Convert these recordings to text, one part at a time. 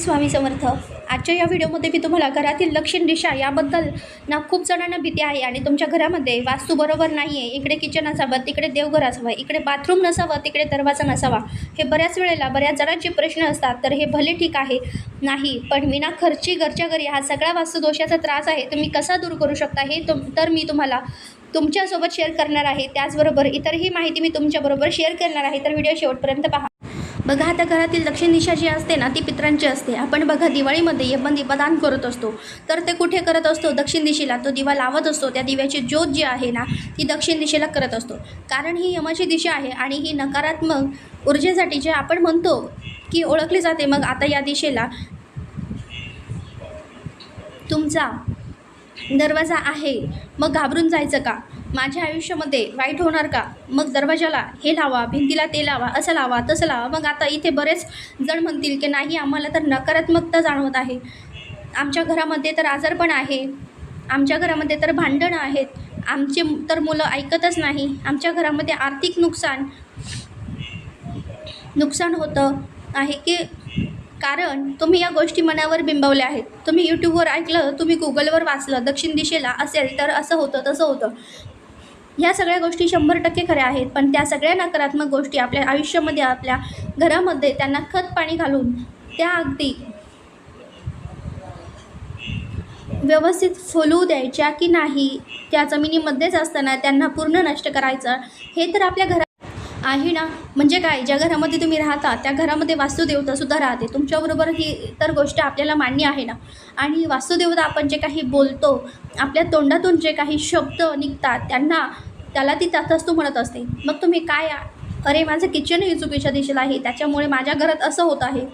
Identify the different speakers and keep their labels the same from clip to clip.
Speaker 1: स्वामी समर्थ. आजच्या या व्हिडिओमध्ये मी तुम्हाला घरातील दक्षिण दिशा याबद्दल ना खूप जणांना भीती आहे आणि तुमच्या घरामध्ये वास्तू बरोबर नाही आहे. इकडे किचन असावं, तिकडे देवघर असावं, इकडे बाथरूम नसावं, तिकडे दरवाजा नसावा. हे बऱ्याच वेळेला बऱ्याच जणांचे प्रश्न असतात. तर हे भले ठीक आहे नाही, पण विना खर्ची घरच्या घरी हा सगळा वास्तुदोषाचा त्रास आहे तुम्ही कसा दूर करू शकता हे तर मी तुम्हाला तुमच्यासोबत शेअर करणार आहे. त्याचबरोबर इतरही माहिती मी तुमच्याबरोबर शेअर करणार आहे. तर व्हिडिओ शेवटपर्यंत पहा. बघा, आता घरातील दक्षिण दिशा जी असते ना ती पितरांची असते. आपण बघा दिवाळीमध्ये आपण दीपदान करत असतो, तर ते कुठे करत असतो? दक्षिण दिशेला तो दिवा लावत असतो. त्या दिव्याची ज्योत जी आहे ना ती दक्षिण दिशेला करत असतो, कारण ही यमाची दिशा आहे आणि ही नकारात्मक ऊर्जेसाठी जे आपण म्हणतो की ओळखली जाते. मग आता या दिशेला तुमचा दरवाजा आहे, मग घाबरून जायचं का? माझ्या आयुष्यामध्ये वाईट होणार का? मग दरवाजाला हे लावा, भिंतीला ते लावा, असं लावा, तसं लावा. मग आता इथे बरेच जण म्हणतील की नाही, आम्हाला तर नकारात्मकता जाणवत आहे, आमच्या घरामध्ये तर आजारपण आहे, आमच्या घरामध्ये तर भांडणं आहेत, आमचे तर मुलं ऐकतच नाही, आमच्या घरामध्ये आर्थिक नुकसान होतं आहे. की कारण तुम्ही या गोष्टी मनावर बिंबवल्या आहेत. तुम्ही यूट्यूबवर ऐकलं, तुम्ही गुगलवर वाचलं, दक्षिण दिशेला असेल तर असं होतं तसं होतं. ह्या सगळ्या गोष्टी 100% खऱ्या आहेत, पण त्या सगळ्या नकारात्मक गोष्टी आपल्या आयुष्यामध्ये, आपल्या घरामध्ये त्यांना खत पाणी घालून त्या अगदी व्यवस्थित फुलू द्यायच्या की नाही, त्या जमिनीमध्येच असताना त्यांना पूर्ण नष्ट करायचं, हे तर आपल्या घरात आहे ना. म्हणजे काय, ज्या घरामध्ये तुम्ही राहता त्या घरामध्ये वास्तुदेवतासुद्धा राहते तुमच्याबरोबर. ही तर गोष्ट आपल्याला मान्य आहे ना. आणि वास्तुदेवता आपण जे काही बोलतो, आपल्या तोंडातून जे काही शब्द निघतात त्याला ती तथास्तु म्हणत असते. मग तुम्ही काय, अरे माझं किचनही चुकीच्या दिशेला आहे, त्याच्यामुळे माझ्या घरात असं होत आहे,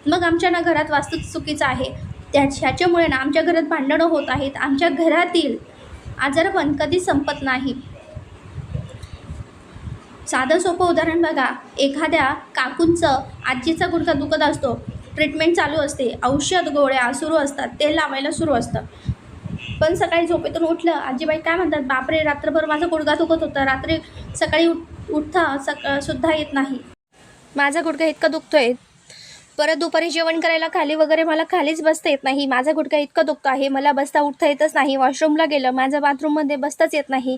Speaker 1: मग आमच्या ना घरात वास्तू चुकीचं आहे, ह्याच्यामुळे ना आमच्या घरात भांडणं होत आहेत, आमच्या घरातील आजारपण कधी संपत नाही. साधं सोपं उदाहरण बघा, एखाद्या काकूंचं आजीचा गुडघा दुखत असतो, ट्रीटमेंट चालू असते, औषध गोळ्या सुरू असतात, तेल लावायला सुरू असतं, पण सकाळी झोपेतून उठलं, आजीबाई काय म्हणतात, बापरे रात्रभर माझा गुडघा दुखत होता, रात्री सकाळी उठता सुद्धा येत नाही, माझा गुडघा इतका दुखतोय, परत दुपारी जेवण करायला खाली वगैरे मला खालीच बसता येत नाही, माझा गुडघा इतका दुखतो आहे, मला बसता उठता येतच नाही, वॉशरूमला गेलं माझ्या बाथरूममध्ये बसताच येत नाही,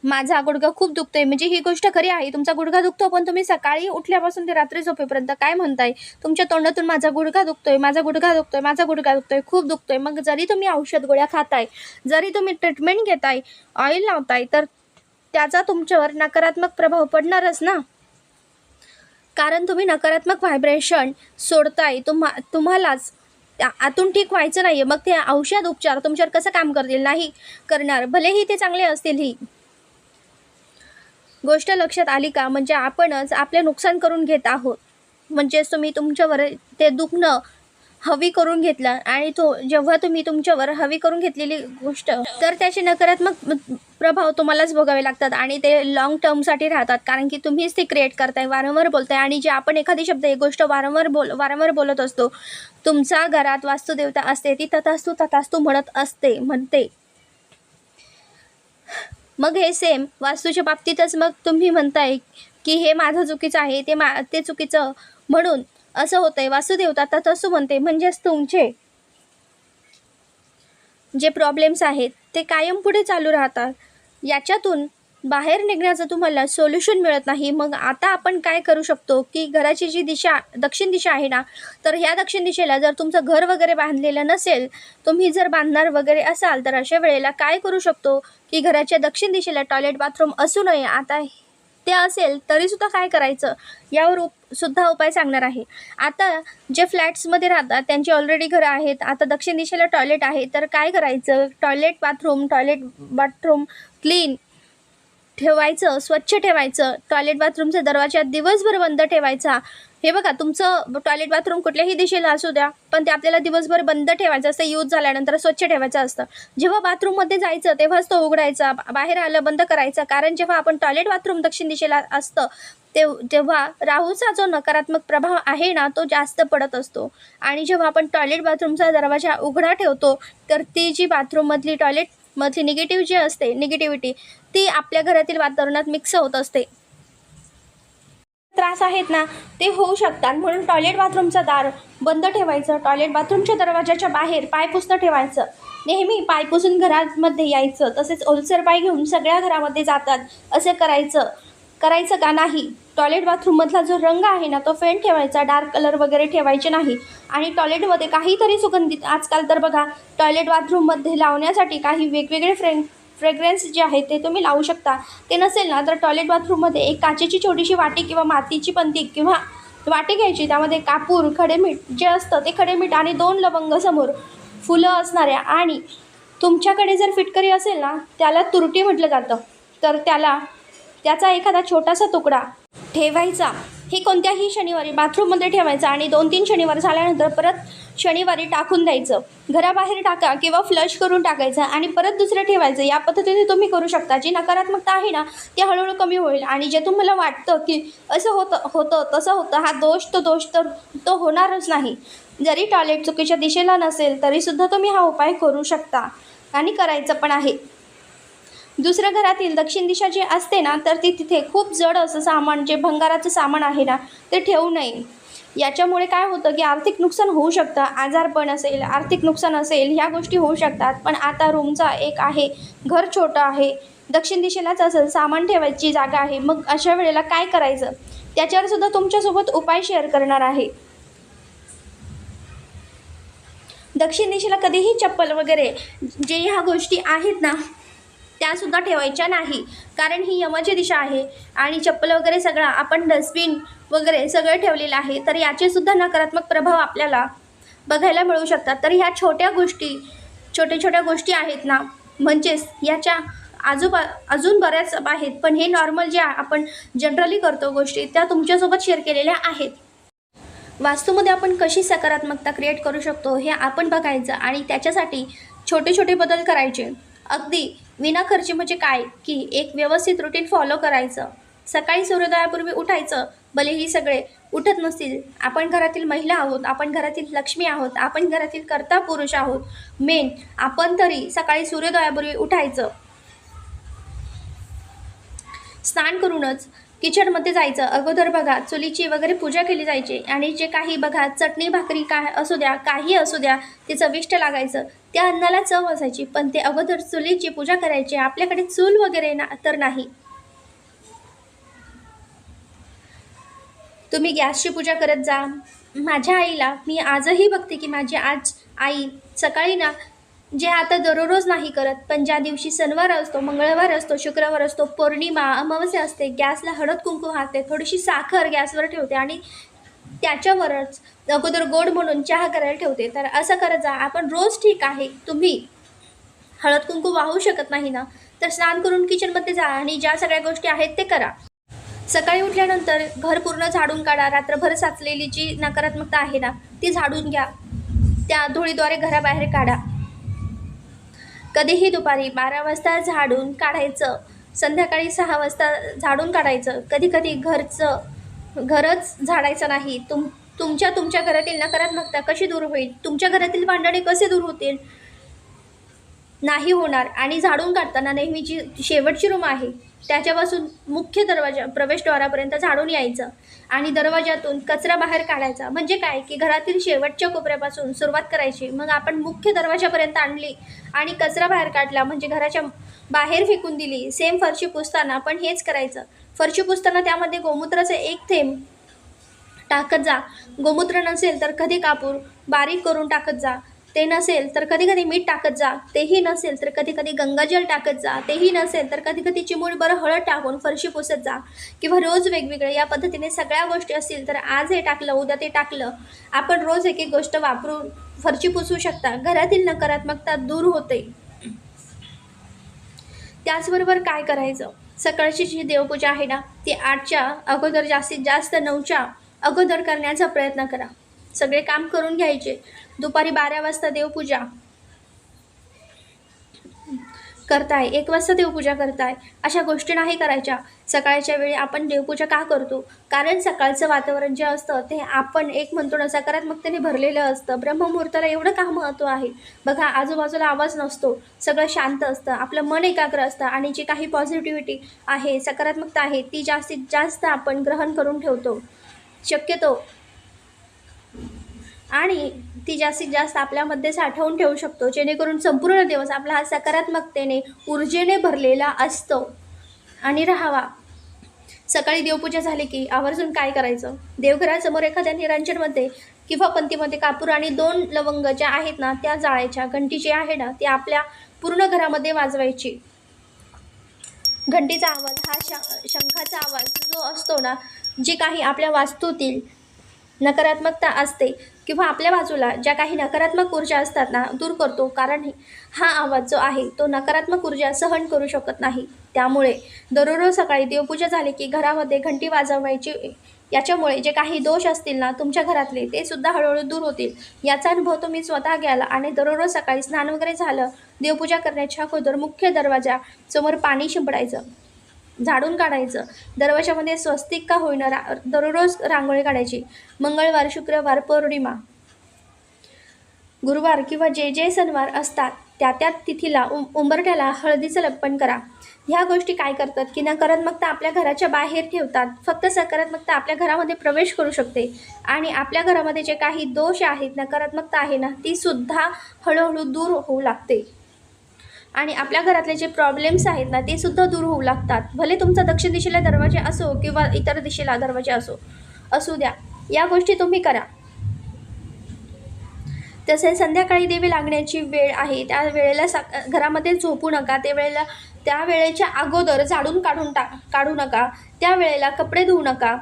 Speaker 1: माझा गुडघा खूप दुखतोय. म्हणजे ही गोष्ट खरी आहे, तुमचा गुडघा दुखतो, पण तुम्ही सकाळी उठल्यापासून ते रात्री झोपेपर्यंत काय म्हणताय? तुमच्या तोंडातून माझा गुडघा दुखतोय, माझा गुडघा दुखतोय, माझा गुडघा दुखतोय, खूप दुखतोय. मग जरी तुम्ही औषध गोळ्या खाताय, जरी तुम्ही ट्रीटमेंट घेताय, ऑइल लावताय, तर त्याचा तुमच्यावर नकारात्मक प्रभाव पडणारच ना. कारण तुम्ही नकारात्मक व्हायब्रेशन सोडताय. तुम्हालाच आतून ठीक व्हायचं नाही आहे. मग ते औषध उपचार तुमच्यावर कसं काम करतील? नाही करणार, भलेही ते चांगले असतील. ही गोष्ट लक्षात आली का? म्हणजे आपणच आपले नुकसान करून घेत आहोत. म्हणजेच तुम्ही तुमच्यावर ते दुखणं हवी करून घेतलं, आणि जेव्हा तुम्ही तुमच्यावर हवी करून घेतलेली गोष्ट, तर त्याचे नकारात्मक प्रभाव तुम्हालाच भोगावे लागतात आणि ते लॉंग टर्मसाठी राहतात. कारण की तुम्हीच ते क्रिएट करताय, वारंवार बोलताय. आणि जे आपण एखादी शब्द, एक गोष्ट वारंवार बोलत असतो, तुमच्या घरात वास्तुदेवता असते, ती तथास्तु म्हणते. मग हे सेम वास्तूच्या बाबतीतच मग तुम्ही म्हणताय की हे माझं चुकीचं आहे, ते चुकीचं म्हणून असं होतंय. वास्तुदेवता तथास्तु म्हणते, म्हणजेच तुमचे जे प्रॉब्लेम्स आहेत ते कायम पुढे चालू राहतात. याच्यातून बाहेर निघण्याचं तुम्हाला सोल्युशन मिळत नाही. मग आता आपण काय करू शकतो की घराची जी दिशा दक्षिण दिशा आहे ना, तर ह्या दक्षिण दिशेला जर तुमचं घर वगैरे बांधलेलं नसेल, तुम्ही जर बांधणार वगैरे असाल, तर अशा वेळेला काय करू शकतो की घराच्या दक्षिण दिशेला टॉयलेट बाथरूम असू नये. आता ते असेल तरीसुद्धा काय करायचं, यावर सुद्धा उपाय सांगणार आहे. आता जे फ्लॅट्समध्ये राहतात त्यांची ऑलरेडी घरं आहेत, आता दक्षिण दिशेला टॉयलेट आहे, तर काय करायचं, टॉयलेट बाथरूम क्लीन ठेवायचं, स्वच्छ ठेवायचं. टॉयलेट बाथरूमचा दरवाजा दिवसभर बंद ठेवायचा. हे बघा, तुमचं टॉयलेट बाथरूम कुठल्याही दिशेला असू द्या, पण ते आपल्याला दिवसभर बंद ठेवायचं असतं, यूज झाल्यानंतर स्वच्छ ठेवायचं असतं. जेव्हा बाथरूममध्ये जायचं तेव्हाच तो उघडायचा, बाहेर आलं बंद करायचा. कारण जेव्हा आपण टॉयलेट बाथरूम दक्षिण दिशेला असतं तेव्हा राहूचा जो नकारात्मक प्रभाव आहे ना, तो जास्त पडत असतो. आणि जेव्हा आपण टॉयलेट बाथरूमचा दरवाजा उघडा ठेवतो, तर ती जी बाथरूममधली टॉयलेटमधली निगेटिव्हिटी ती आपल्या घरातील वातावरणात मिक्स होत असते. त्रास आहेत ना ते होऊ शकतात. म्हणून टॉयलेट बाथरूमचं दार बंद ठेवायचं, टॉयलेट बाथरूमच्या दरवाजाच्या बाहेर पाय पुसणं ठेवायचं, नेहमी पाय पुसून घरामध्ये यायचं. तसेच ओलसर पाय घेऊन सगळ्या घरामध्ये जातात असं करायचं का नाही. टॉयलेट बाथरूममधला जो रंग आहे ना तो फेंट ठेवायचा, डार्क कलर वगैरे ठेवायचे नाही. आणि टॉयलेटमध्ये काहीतरी सुगंधित, आजकाल तर बघा टॉयलेट बाथरूममध्ये लावण्यासाठी काही वेगवेगळे फ्रेग्रन्स जे आहे ते तुम्ही लावू शकता. ते नसेल ना तर टॉयलेट बाथरूममध्ये एक काचेची छोटीशी वाटी किंवा मातीची पंती किंवा वाटी घ्यायची, त्यामध्ये कापूर, खडेमीठ जे असतं ते खडेमीठ आणि 2 लवंग समोर फुलं असणाऱ्या, आणि तुमच्याकडे जर फिटकरी असेल ना त्याला तुरटी म्हटलं जातं, तर त्याचा एखादा छोटासा तुकडा ठेवायचा. हे कोणत्याही शनिवारी बाथरूममध्ये ठेवायचं आणि 2-3 शनिवार झाल्यानंतर परत शनिवारी टाकून द्यायचं. घराबाहेर टाका किंवा फ्लश करून टाकायचं आणि परत दुसरं ठेवायचं. या पद्धतीने तुम्ही करू शकता. जी नकारात्मकता आहे ना ती हळूहळू कमी होईल. आणि जे तुम्हाला वाटतं की असं होतं तसं होतं, हा दोष तर तो होणारच नाही. जरी टॉयलेट चुकीच्या दिशेला नसेल तरीसुद्धा तुम्ही हा उपाय करू शकता आणि करायचं पण आहे. दुसऱ्या घरातील दक्षिण दिशा जी असते ना तर तिथे खूप जड असं सामान, जे भंगाराचं सामान आहे ना ते ठेवू नये. याच्यामुळे काय होतं की आर्थिक नुकसान होऊ शकतं, आजारपण असेल, आर्थिक नुकसान असेल, ह्या गोष्टी होऊ शकतात. पण आता रूमचा एक आहे, घर छोटं आहे, दक्षिण दिशेलाच असेल, सामान ठेवायची जागा आहे, मग अशा वेळेला काय करायचं त्याच्यावर सुद्धा तुमच्यासोबत उपाय शेअर करणार आहे. दक्षिण दिशेला कधीही चप्पल वगैरे जे ह्या गोष्टी आहेत ना त्यासुद्धा ठेवायच्या नाही, कारण ही यमाची दिशा आहे आणि चप्पल वगैरे सगळं आपण डस्टबिन वगैरे सगळं ठेवलेलं आहे, तर याचेसुद्धा नकारात्मक प्रभाव आपल्याला बघायला मिळू शकतात. तर ह्या छोट्या गोष्टी आहेत ना, म्हणजेच याच्या अजून बऱ्याच आहेत, पण हे नॉर्मल जे आपण जनरली करतो गोष्टी त्या तुमच्यासोबत शेअर केलेल्या आहेत. वास्तूमध्ये आपण कशी सकारात्मकता क्रिएट करू शकतो हे आपण बघायचं आणि त्याच्यासाठी छोटे बदल करायचे. अगदी विनाखर्ची म्हणजे काय की एक व्यवस्थित रुटीन फॉलो करायचं. सकाळी सूर्योदयापूर्वी उठायचं. भलेही सगळे उठत नसतील, आपण घरातील महिला आहोत, आपण घरातील लक्ष्मी आहोत, आपण घरातील कर्ता पुरुष आहोत. मेन आपण तरी सकाळी सूर्योदयापूर्वी उठायचं, स्नान करूनच किचनमध्ये जायचं. अगोदर बघा चुलीची वगैरे पूजा केली जायची आणि जे काही बघा चटणी भाकरी काय असू द्या, काही असू द्या, ते चविष्ट लागायचं, त्या अन्नाला चव असायची. पण ते अगोदर चुलीची पूजा करायची. आपल्याकडे चूल वगैरे तर नाही. तुम्ही गॅसची पूजा करत जा. माझ्या आईला मी आजही बघते की माझी आई सकाळी ना, जे आता दररोज नाही करत, पण ज्या दिवशी शनिवार असतो, मंगळवार असतो, शुक्रवार असतो, पौर्णिमा, अमावस्या असते, गॅसला हळद कुंकू घालते, थोडीशी साखर गॅसवर ठेवते आणि त्याच्यावरच अगोदर गोड म्हणून चहा करायला ठेवते. तर असं करत जा. आपण रोज ठीक आहे, तुम्ही हळद कुंकू वाहू शकत नाही ना, तर स्नान करून किचनमध्ये जा आणि ज्या सगळ्या गोष्टी आहेत ते करा. सकाळी उठल्यानंतर घर पूर्ण झाडून काढा. रात्रभर साचलेली जी नकारात्मकता आहे ना ती झाडून घ्या. त्या धुळीद्वारे घराबाहेर काढा. कधीही दुपारी 12 वाजता झाडून काढायचं, संध्याकाळी 6 वाजता झाडून काढायचं. कधी घरच झाडायचं नाही. तुमच्या घरातील नकारात्मकता कशी दूर होईल, तुमच्या घरातील भांडणे कसे दूर होतील, नाही होणार. आणि झाडून काढताना नेहमीची शेवटची रूम आहे त्याच्यापासून मुख्य दरवाजा प्रवेशद्वारापर्यंत झाडून यायचं आणि दरवाजातून कचरा बाहेर काढायचा. म्हणजे काय की घरातील शेवटच्या कोपऱ्यापासून सुरुवात करायची, मग आपण मुख्य दरवाजापर्यंत आणली आणि कचरा बाहेर काढला म्हणजे घराच्या बाहेर फेकून दिली. सेम फरशी पुसताना पण हेच करायचं. फरशी पुसताना त्यामध्ये गोमूत्राचे 1 थेंब टाकत जा. गोमूत्र नसेल तर कधी कापूर बारीक करून टाकत जा. ते नसेल तर कधी मीठ टाकत जा. तेही नसेल तर कधी गंगाजल टाकत जा. तेही नसेल तर कधी चिमूटभर हळद टाकून फरशी पुसत जा. किंवा रोज वेगवेगळं या पद्धतीने सगळ्या गोष्टी असतील तर आज हे टाकलं, उद्या ते टाकलं, आपण रोज एक गोष्ट वापरून फरशी पुसू शकता. घरातील नकारात्मकता दूर होते. त्याचबरोबर काय करायचं, सकाळची जी देवपूजा आहे ना ती 8च्या अगोदर, जास्तीत जास्त 9च्या अगोदर करण्याचा प्रयत्न करा. सगळे काम करून घ्यायचे. दुपारी 12 वाजता देवपूजा. करताय, 1 वाजता देवपूजा करताय, अशा गोष्टी नाही करायच्या. सकाळच्या वेळी आपण देवपूजा का करतो? कारण सकाळचं वातावरण जे असतं ते आपण एक म्हणतो ना सकारात्मकतेने भरलेलं असतं. ब्रह्ममुहूर्ताला एवढं का महत्त्व आहे? बघा आजूबाजूला आवाज नसतो, सगळं शांत असतं, आपलं मन एकाग्र असतं आणि जी काही पॉझिटिव्हिटी आहे, सकारात्मकता आहे ती जास्तीत जास्त आपण ग्रहण करून ठेवतो शक्यतो. आणि ती जास्तीत जास्त आपल्यामध्ये साठवून ठेवू शकतो, जेणेकरून संपूर्ण दिवस आपला हा सकारात्मकतेने, ऊर्जेने भरलेला असतो आणि राहावा. सकाळी देवपूजा झाली की आवर्जून काय करायचं? देवघरासमोर एखाद्या निरांजनमध्ये किंवा पंथीमध्ये कापूर आणि 2 लवंग ज्या आहेत ना त्या जाळायच्या. घंटी जी आहे ना ती आपल्या पूर्ण घरामध्ये वाजवायची. घंटीचा आवाज हा शंखाचा आवाज जो असतो ना, जी काही आपल्या वास्तूतील नकारात्मकता असते किंवा आपल्या बाजूला ज्या काही नकारात्मक ऊर्जा असतात ना दूर करतो. कारण हा आवाज जो आहे तो नकारात्मक ऊर्जा सहन करू शकत नाही. त्यामुळे दररोज सकाळी देवपूजा झाली की घरामध्ये घंटी वाजवायची. याच्यामुळे जे काही दोष असतील ना तुमच्या घरातले ते सुद्धा हळूहळू दूर होतील. याचा अनुभव तुम्ही स्वतः घ्याल. आणि दररोज सकाळी स्नान वगैरे झालं, देवपूजा करण्याच्या अगोदर मुख्य दरवाजा समोर पाणी शिंपडायचं, झाडून काढायचं. दरवाजामध्ये स्वस्तिक का होईना दररोज रांगोळी काढायची. मंगळवार, शुक्रवार, पौर्णिमा, गुरुवार किंवा जे जे सणवार असतात त्या तिथीला उंबरठ्याला हळदीचं लेपन करा. ह्या गोष्टी काय करतात की नकारात्मकता आपल्या घराच्या बाहेर ठेवतात. फक्त सकारात्मकता आपल्या घरामध्ये प्रवेश करू शकते आणि आपल्या घरामध्ये जे काही दोष आहेत, नकारात्मकता आहे ना ती सुद्धा हळूहळू दूर होऊ लागते. आणि आपल्या घरातले जे प्रॉब्लेम्स आहेत ना ते सुद्धा दूर होऊ लागतात. भले तुमचा दक्षिण दिशेला दरवाजे असो किंवा इतर दिशेला दरवाजे असू द्या, या गोष्टी तुम्ही करा. तसेच संध्याकाळी दिवे लागण्याची वेळ आहे, त्या वेळेला घरामध्ये झोपू नका. त्या वेळेच्या अगोदर झाडून काढू नका. त्या वेळेला कपडे धुवू नका.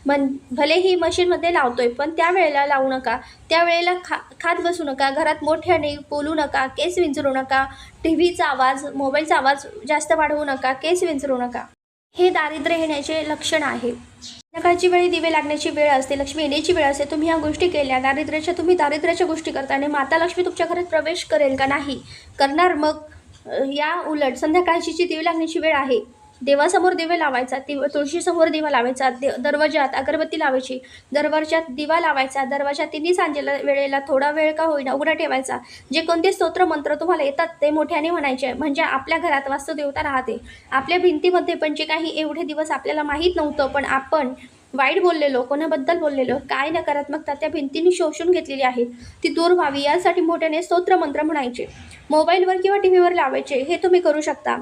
Speaker 1: भलेही मशीनमध्ये लावतोय पण त्या वेळेला लावू नका. त्या वेळेला खात बसू नका. घरात मोठ्याने बोलू नका. केस विंचरू नका. टीव्हीचा आवाज, मोबाईलचा आवाज जास्त वाढवू नका. केस विंचरू नका. हे दारिद्र्य येण्याचे लक्षण आहे. संध्याकाळची वेळी दिवे लागण्याची वेळ असते, लक्ष्मी येण्याची वेळ असते. तुम्ही ह्या गोष्टी केल्या, तुम्ही दारिद्र्याच्या गोष्टी करता आणि माता लक्ष्मी तुमच्या घरात प्रवेश करेल का? नाही करणार. मग या उलट संध्याकाळची जी दिवे लागण्याची वेळ आहे, देवासमोर दिवे लावायचा, तुळशीसमोर दिवा लावायचा, दरवाजात अगरबत्ती लावायची, दरवाजात दिवा लावायचा, दरवाजा तिन्ही सांजेला वेळेला थोडा वेळ का होईना उघडा ठेवायचा. जे कोणते स्तोत्र मंत्र तुम्हाला येतात ते मोठ्याने म्हणायचे, म्हणजे आपल्या घरात वास्तुदेवता राहते. आपल्या भिंतीमध्ये पण जे काही एवढे दिवस आपल्याला माहीत नव्हतं, पण आपण वाईट बोललेलो, कोणाबद्दल बोललेलो, काय नकारात्मकता त्या भिंतीने शोषून घेतलेली आहे ती दूर व्हावी यासाठी मोठ्याने स्तोत्र मंत्र म्हणायचे. मोबाईलवर किंवा टी व्हीवर लावायचे. हे तुम्ही करू शकता.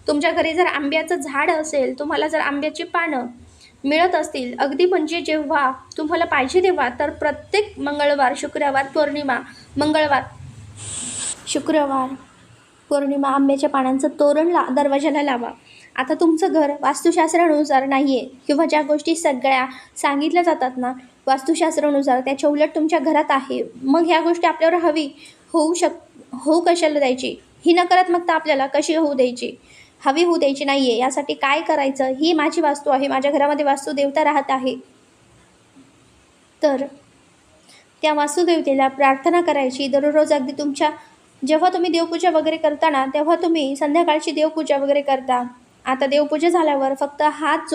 Speaker 1: तुमच्या घरी जर आंब्याचं झाड असेल, तुम्हाला जर आंब्याची पानं मिळत असतील अगदी म्हणजे जेव्हा तुम्हाला पाहिजे तेव्हा, तर प्रत्येक मंगळवार, शुक्रवार, पौर्णिमा, शुक्रवार, पौर्णिमा आंब्याच्या पानांचं तोरण दरवाजाला लावा. आता तुमचं घर वास्तुशास्त्रानुसार नाही आहे किंवा ज्या गोष्टी सगळ्या सांगितल्या जातात ना वास्तुशास्त्रानुसार त्याच्या उलट तुमच्या घरात आहे, मग ह्या गोष्टी आपल्यावर होऊ कशाला द्यायची? ही नकारात्मकता आपल्याला कशी होऊ द्यायची? हवी होऊ द्यायची नाही आहे. यासाठी काय करायचं? ही माझी वास्तू आहे, माझ्या घरामध्ये वास्तुदेवता राहत आहे, तर त्या वास्तुदेवतेला प्रार्थना करायची दररोज. अगदी जेव्हा तुम्ही देवपूजा वगैरे करता ना, तेव्हा तुम्ही संध्याकाळची देवपूजा वगैरे करता. आता देवपूजा झाल्यावर फक्त हात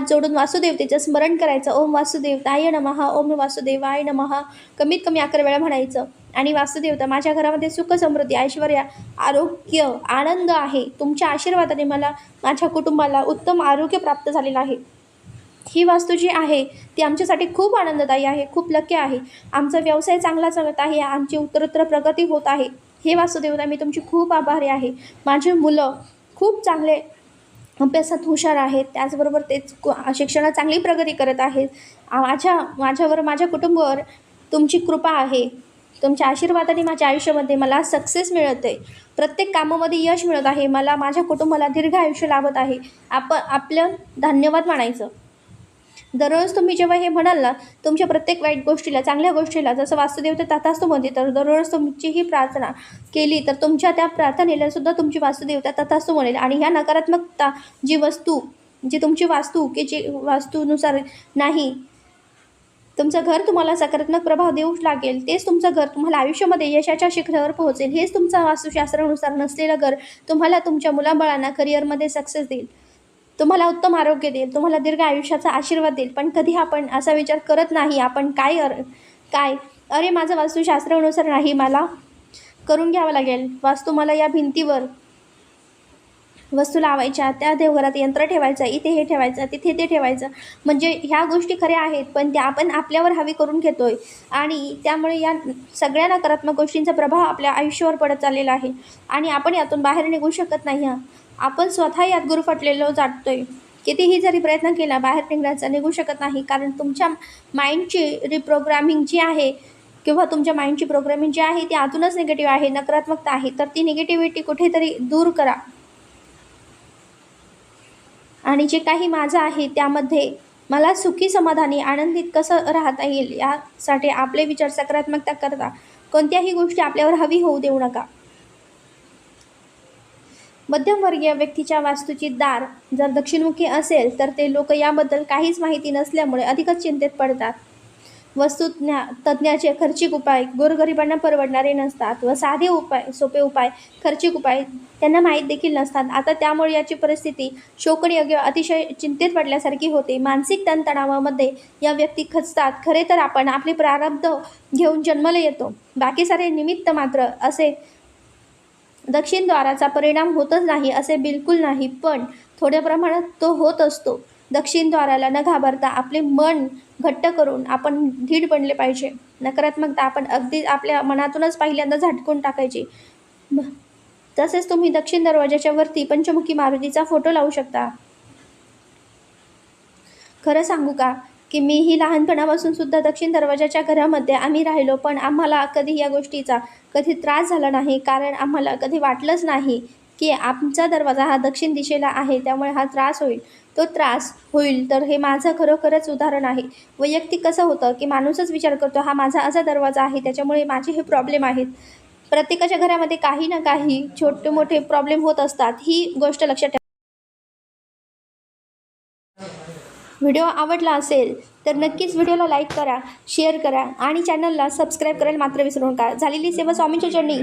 Speaker 1: जोडून वासुदेवतेचं स्मरण करायचं. ओम वासुदेवताय नमः, ओम वासुदेवाय नमः, कमीत कमी 11 वेळा म्हणायचं. आणि वासुदेवता, माझ्या घरामध्ये सुख, समृद्धी, ऐश्वर्य, आरोग्य, आनंद आहे. तुमच्या आशीर्वादाने मला, माझ्या कुटुंबाला उत्तम आरोग्य प्राप्त झालेलं आहे. ही वास्तू जी आहे ती आमच्यासाठी खूप आनंददायी आहे, खूप लकी आहे. आमचा व्यवसाय चांगला चालत आहे, आमची उत्तरोत्तर प्रगती होत आहे. हे वासुदेवता, मी तुमची खूप आभारी आहे. माझे मुलं खूप चांगले अभ्यासात हुशार आहेत, त्याचबरोबर तेच शिक्षणात चांगली प्रगती करत आहेत. माझ्यावर, माझ्या कुटुंबावर तुमची कृपा आहे. तुमच्या आशीर्वादाने माझ्या आयुष्यामध्ये मला सक्सेस मिळत आहे. प्रत्येक कामामध्ये यश मिळत आहे. मला, माझ्या कुटुंबाला दीर्घ आयुष्य लाभत आहे. आपलं धन्यवाद मानायचं. दररोज तुम्ही जेव्हा हे म्हणाल ना, तुमच्या प्रत्येक वाईट गोष्टीला, चांगल्या गोष्टीला जसं वास्तुदेवता तथास्तु म्हणते, तर दररोज तुमची ही प्रार्थना केली तर तुमच्या त्या प्रार्थनेला सुद्धा तुमची वास्तुदेवता तथास्तु म्हणेल. आणि ह्या नकारात्मकता जी तुमची वास्तू की जी वास्तूनुसार नाही, तुमचं घर तुम्हाला सकारात्मक प्रभाव देऊ लागेल. तेच तुमचं घर तुम्हाला आयुष्यामध्ये यशाच्या शिखरावर पोहोचेल. हेच तुमचं वास्तुशास्त्रानुसार नसलेलं घर तुम्हाला तुमच्या मुलाबाळांना करिअरमध्ये सक्सेस देईल, तुम्हाला उत्तम आरोग्य देईल, तुम्हाला दीर्घ आयुष्याचा आशीर्वाद देईल. पण कधी आपण असा विचार करत नाही. आपण काय अरे माझं वास्तुशास्त्रानुसार नाही, मला करून घ्यावं लागेल. वास्तू मला या भिंतीवर वस्तू लावायच्या, त्या देवघरात यंत्र ठेवायचं, इथे हे ठेवायचं, तिथे ते ठेवायचं. म्हणजे ह्या गोष्टी खऱ्या आहेत, पण त्या आपण आपल्यावर हवी करून घेतोय आणि त्यामुळे या सगळ्या नकारात्मक गोष्टींचा प्रभाव आपल्या आयुष्यावर पडत चाललेला आहे आणि आपण यातून बाहेर निघू शकत नाही. आपण स्वतः यात गुरफटलेलो जातोय. कितीही जरी प्रयत्न केला बाहेर निघण्याचा, निघू शकत नाही. कारण तुमच्या माइंडची रिप्रोग्रामिंग जी आहे किंवा तुमच्या माइंडची प्रोग्रामिंग जी आहे ती आतूनच निगेटिव्ह आहे, नकारात्मकता आहे. तर ती निगेटिव्हिटी कुठेतरी दूर करा आणि जे काही माझं आहे त्यामध्ये मला सुखी, समाधानी, आनंदित कसं राहता येईल यासाठी आपले विचार सकारात्मकता करता कोणत्याही गोष्टी आपल्यावर हवी होऊ देऊ नका. मध्यमवर्गीय व्यक्तीच्या वास्तूची दार जर दक्षिणमुखी असेल तर ते लोक याबद्दल काहीच माहिती नसल्यामुळे अधिकच चिंतेत पडतात. तज्ज्ञाचे खर्चिक उपाय गोरगरिबांना परवडणारे नसतात व साधे उपाय, सोपे उपाय, खर्चिक उपाय त्यांना माहीत देखील नसतात. आता त्यामुळे याची परिस्थिती शोकणीय किंवा अतिशय चिंतेत पडल्यासारखी होते. मानसिक तणावामध्ये या व्यक्ती खचतात. खरे तर आपण आपले प्रारब्ध घेऊन जन्माला येतो, बाकी सारे निमित्त मात्र. असे दक्षिण द्वाराचा परिणाम होतच नाही असे बिलकुल नाही, पण थोड्या प्रमाणात तो होत असतो. दक्षिण द्वाराला न घाबरता आपले मन घट्ट करून आपण धीट बनले पाहिजे. नकारात्मकता आपण अगदी आपल्या मनातूनच पहिल्यांदा झटकून टाकायची. तसेच तुम्ही दक्षिण दरवाजाच्या वरती पंचमुखी मारुतीचा फोटो लावू शकता. खरं सांगू का की मीही लहानपणापासून सुद्धा दक्षिण दरवाजाच्या घरामध्ये आम्ही राहिलो, पण आम्हाला कधी या गोष्टीचा कधी त्रास झाला नाही. कारण आम्हाला कधी वाटलंच नाही की आमचा दरवाजा हा दक्षिण दिशेला आहे, त्यामुळे हा त्रास होईल. तो त्रास होईल तर हे माझं खरोखरच उदाहरण आहे. वैयक्तिक कसं होतं की माणूसच विचार करतो हा माझा असा दरवाजा आहे, त्याच्यामुळे माझे हे प्रॉब्लेम आहेत. प्रत्येकाच्या घरामध्ये काही ना काही छोटे मोठे प्रॉब्लेम होत असतात, ही गोष्ट लक्षात ठेवा. व्हिडिओ आवडला असेल तर नक्कीच व्हिडिओला लाईक करा, शेअर करा आणि चॅनलला सबस्क्राईब करायला मात्र विसरू नका. झालेली सेवा स्वामींच्या चरणी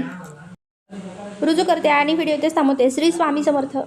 Speaker 1: रुजू करते आणि व्हिडिओ इथेच थांबवते. श्री स्वामी समर्थ.